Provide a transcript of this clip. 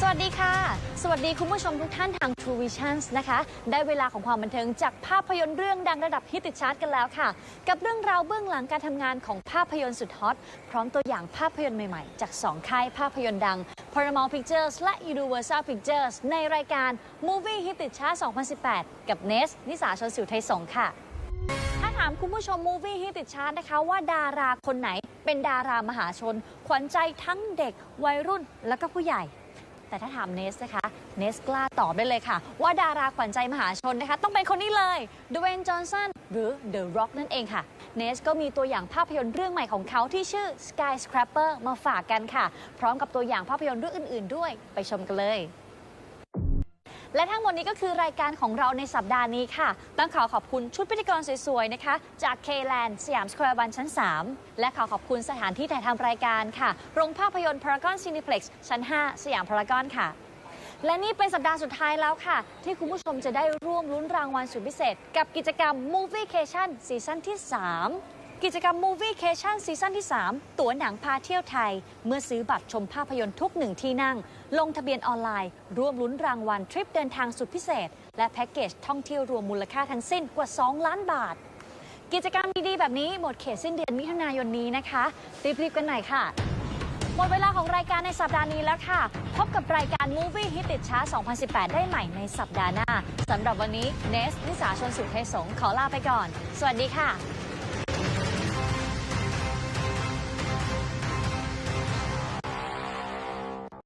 สวัสดีค่ะสวัสดีคุณผู้ชมทุกท่านทาง True Visions นะคะได้เวลาของความบันเทิงจากภาพยนตร์เรื่องดังระดับฮิตติดชาร์ตกันแล้วค่ะกับเรื่องราวเบื้องหลังการทำงานของภาพยนตร์สุดฮอตพร้อมตัวอย่างภาพยนตร์ใหม่ๆจาก2ค่ายภาพยนตร์ดัง Paramount Pictures และ Universal Pictures ในรายการ Movie ฮิตติดชาร์ต 2018 กับเนสนิสาชลสิวไทยสงฆ์ค่ะถ้าถามคุณผู้ชม Movie ฮิตติดชาร์ตนะคะว่าดาราคนไหนเป็นดารามหาชนขวัญใจทั้งเด็กวัยรุ่นและก็ผู้ใหญ่แต่ถ้าถามเนสนะคะเนสกล้าตอบได้เลยค่ะว่าดาราขวัญใจมหาชนนะคะต้องเป็นคนนี้เลยดเวย์น จอห์นสันหรือ The Rock นั่นเองค่ะเนสก็มีตัวอย่างภาพยนตร์เรื่องใหม่ของเขาที่ชื่อ Skyscraper มาฝากกันค่ะพร้อมกับตัวอย่างภาพยนตร์เรื่องอื่นๆด้วยไปชมกันเลยและทั้งหมดนี้ก็คือรายการของเราในสัปดาห์นี้ค่ะต้องขอขอบคุณชุดพิธีกรสวยๆนะคะจาก K-Land สยามสแควร์วันชั้น 3 และขอบคุณสถานที่ถ่ายทำรายการค่ะโรงภาพยนตร์พารากอนซีนิเพล็กซ์ชั้น 5 สยามพารากอนค่ะและนี่เป็นสัปดาห์สุดท้ายแล้วค่ะที่คุณผู้ชมจะได้ร่วมลุ้นรางวัลสุดพิเศษกับกิจกรรม Moviecation ซีซั่นที่ 3กิจกรรม Moviecation ซีซั่นที่ 3 ตั๋วหนังพาเที่ยวไทยเมื่อซื้อบัตรชมภาพยนตร์ทุก1ที่นั่งลงทะเบียนออนไลน์ร่วมลุ้นรางวัลทริปเดินทางสุดพิเศษและแพ็กเกจท่องเที่ยวรวมมูลค่าทั้งสิ้นกว่า2 ล้านบาทกิจกรรมดีๆแบบนี้หมดเขตสิ้นเดือนมิถุนายนนี้นะคะรีบๆกันหน่อยค่ะหมดเวลาของรายการในสัปดาห์นี้แล้วค่ะพบกับรายการ Movie ฮิตติดชาร์ต 2018 ได้ใหม่ในสัปดาห์หน้าสำหรับวันนี้เนสนิสาชลสุขเทศสงฆ์ขอลาไปก่อนสวัสดีค่ะ